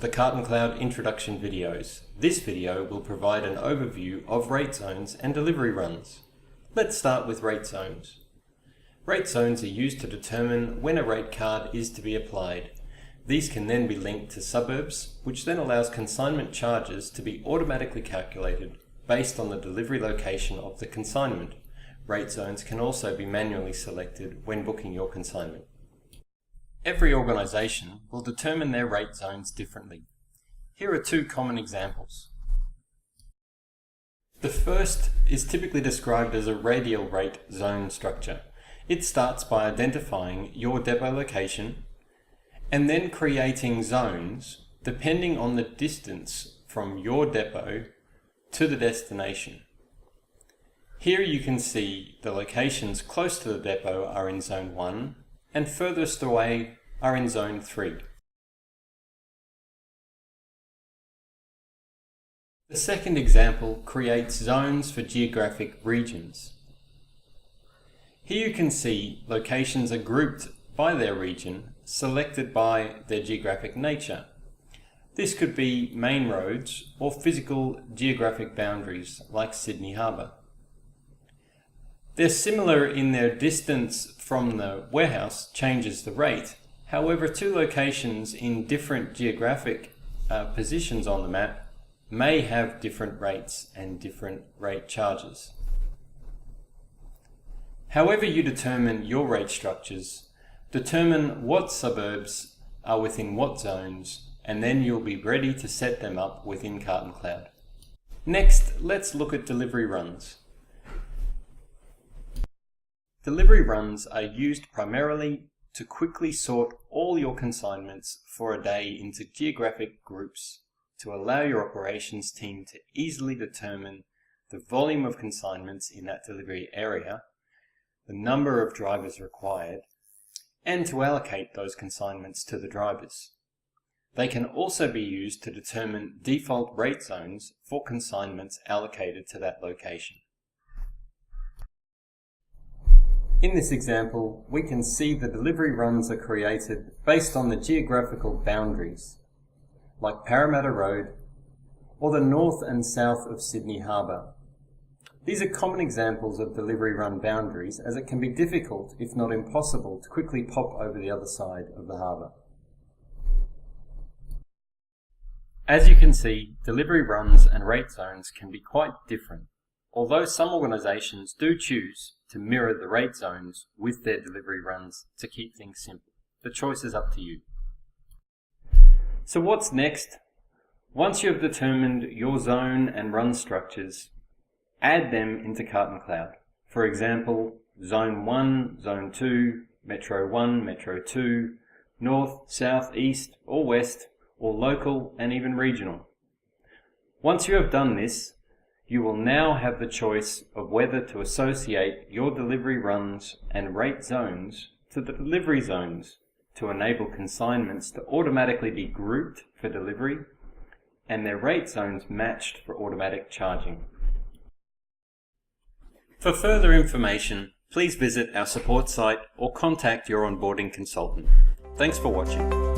the CartonCloud introduction videos. This video will provide an overview of rate zones and delivery runs. Let's start with rate zones. Rate zones are used to determine when a rate card is to be applied. These can then be linked to suburbs, which then allows consignment charges to be automatically calculated based on the delivery location of the consignment. Rate zones can also be manually selected when booking your consignment. Every organisation will determine their rate zones differently. Here are two common examples. The first is typically described as a radial rate zone structure. It starts by identifying your depot location and then creating zones depending on the distance from your depot to the destination. Here you can see the locations close to the depot are in Zone 1 and furthest away are in Zone 3. The second example creates zones for geographic regions. Here you can see locations are grouped by their region, selected by their geographic nature. This could be main roads or physical geographic boundaries like Sydney Harbour. They're similar in their distance from the warehouse changes the rate. However, two locations in different geographic positions on the map may have different rates and different rate charges. However you determine your rate structures, determine what suburbs are within what zones, and then you'll be ready to set them up within CartonCloud. Next, let's look at delivery runs. Delivery runs are used primarily to quickly sort all your consignments for a day into geographic groups to allow your operations team to easily determine the volume of consignments in that delivery area, the number of drivers required, and to allocate those consignments to the drivers. They can also be used to determine default rate zones for consignments allocated to that location. In this example, we can see the delivery runs are created based on the geographical boundaries, like Parramatta Road or the north and south of Sydney Harbour. These are common examples of delivery run boundaries, as it can be difficult, if not impossible, to quickly pop over the other side of the harbour. As you can see, delivery runs and rate zones can be quite different, although some organisations do choose to mirror the rate zones with their delivery runs to keep things simple. The choice is up to you. So what's next? Once you have determined your zone and run structures, add them into CartonCloud. For example, Zone 1, Zone 2, Metro 1, Metro 2, North, South, East, or West, or local and even regional. Once you have done this, you will now have the choice of whether to associate your delivery runs and rate zones to the delivery zones to enable consignments to automatically be grouped for delivery and their rate zones matched for automatic charging. For further information, please visit our support site or contact your onboarding consultant. Thanks for watching.